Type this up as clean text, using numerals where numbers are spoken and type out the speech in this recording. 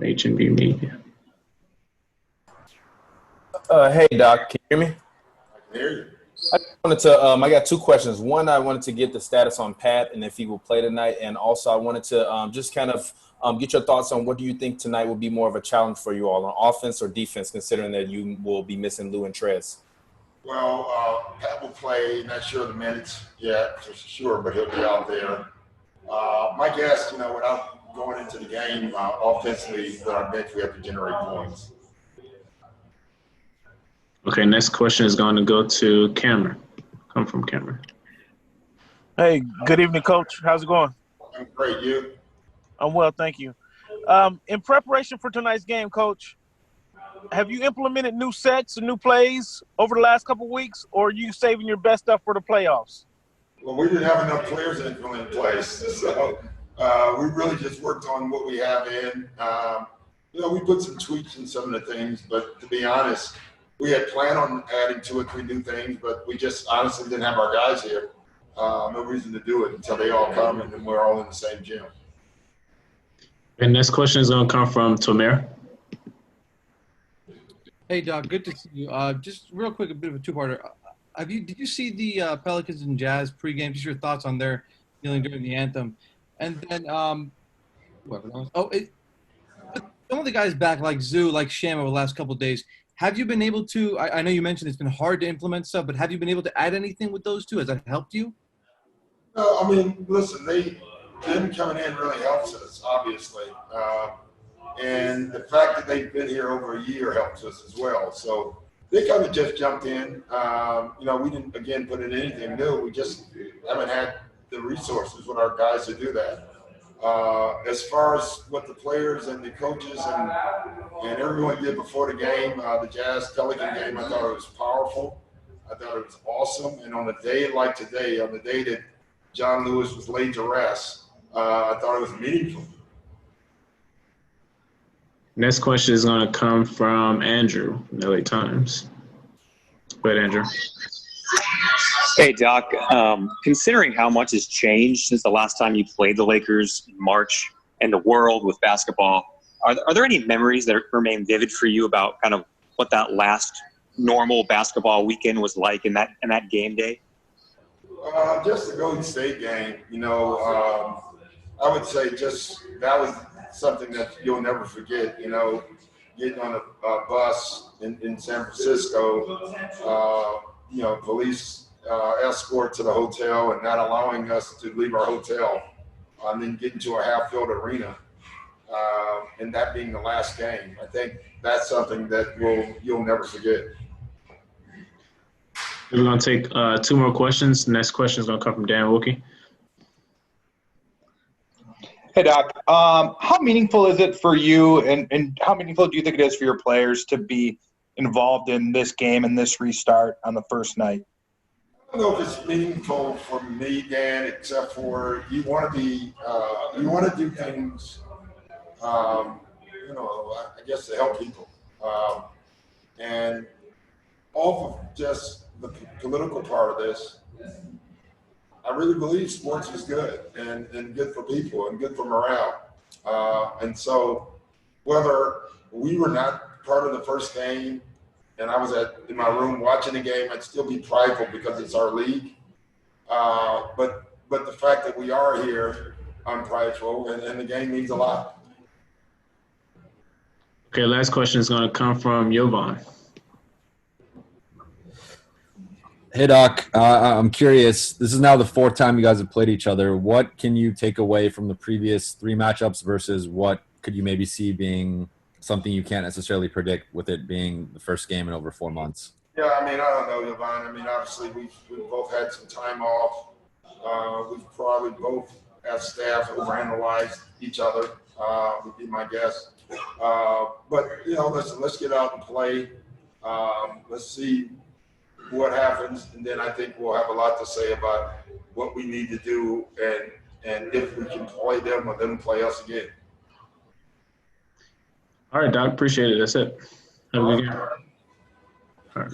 from H&B Media. Hey, Doc, can you hear me? I can hear you. I just wanted to. I got two questions. One, I wanted to get the status on Pat and if he will play tonight, and also I wanted to just kind of get your thoughts on what do you think tonight will be more of a challenge for you all on offense or defense, considering that you will be missing Lou and Trez. Well, Pat will play. Not sure the minutes yet for sure, but he'll be out there. My guess, without going into the game, offensively, with our bench, we have to generate points. Okay, next question is going to go to Cameron. Come from Cameron. Hey, good evening, Coach. How's it going? I'm great. You? I'm well, thank you. In preparation for tonight's game, Coach, have you implemented new sets and new plays over the last couple of weeks, or are you saving your best stuff for the playoffs? Well, we didn't have enough players in place, so we really just worked on what we have in. We put some tweaks in some of the things, but to be honest, we had planned on adding 2 or 3 new things, but we just honestly didn't have our guys here. No reason to do it until they all come and then we're all in the same gym. And next question is going to come from Tomer. Hey, Doc, good to see you. Just real quick, a bit of a two-parter. Did you see the Pelicans and Jazz pregame? Just your thoughts on their feeling during the anthem. And then, some of the guys back like Zoo, like Sham over the last couple of days. Have you been able to – I know you mentioned it's been hard to implement stuff, but have you been able to add anything with those two? Has that helped you? No, listen, them coming in really helps us, obviously. And the fact that they've been here over a year helps us as well. So they kind of just jumped in. We didn't, again, put in anything new. We just haven't had the resources with our guys to do that. As far as what the players and the coaches and everyone did before the game, the Jazz Pelican game, I thought it was powerful. I thought it was awesome. And on a day like today, on the day that John Lewis was laid to rest, I thought it was meaningful. Next question is going to come from Andrew, LA Times. Go ahead, Andrew. Hey, Doc. Considering how much has changed since the last time you played the Lakers in March and the world with basketball, are there any memories that remain vivid for you about kind of what that last normal basketball weekend was like in that game day? Just the Golden State game, I would say just that was something that you'll never forget, getting on a bus in San Francisco, police escort to the hotel and not allowing us to leave our hotel, and then getting to a half-filled arena, and that being the last game. I think that's something that you'll never forget. We're going to take 2 more questions. The next question is going to come from Dan Wilkie. Hey, Doc. How meaningful is it for you, and how meaningful do you think it is for your players to be involved in this game and this restart on the first night? I don't know if it's meaningful for me, Dan, except for you want to do things, I guess to help people. And off of just the political part of this, I really believe sports is good and good for people and good for morale. And so whether we were not part of the first game and I was in my room watching the game, I'd still be prideful because it's our league. But the fact that we are here, I'm prideful, and the game means a lot. Okay, last question is going to come from Jovan. Hey, Doc. I'm curious. This is now the 4th time you guys have played each other. What can you take away from the previous 3 matchups versus what could you maybe see being something you can't necessarily predict with it being the first game in over 4 months? Yeah, I don't know, Yvonne. Obviously, we've both had some time off. We've probably both, as staff, overanalyzed each other, would be my guess. But, listen, let's get out and play. Let's see what happens, and then I think we'll have a lot to say about what we need to do and if we can play them or them play us again. All right, Doc. Appreciate it. That's it. Have a good game. All right.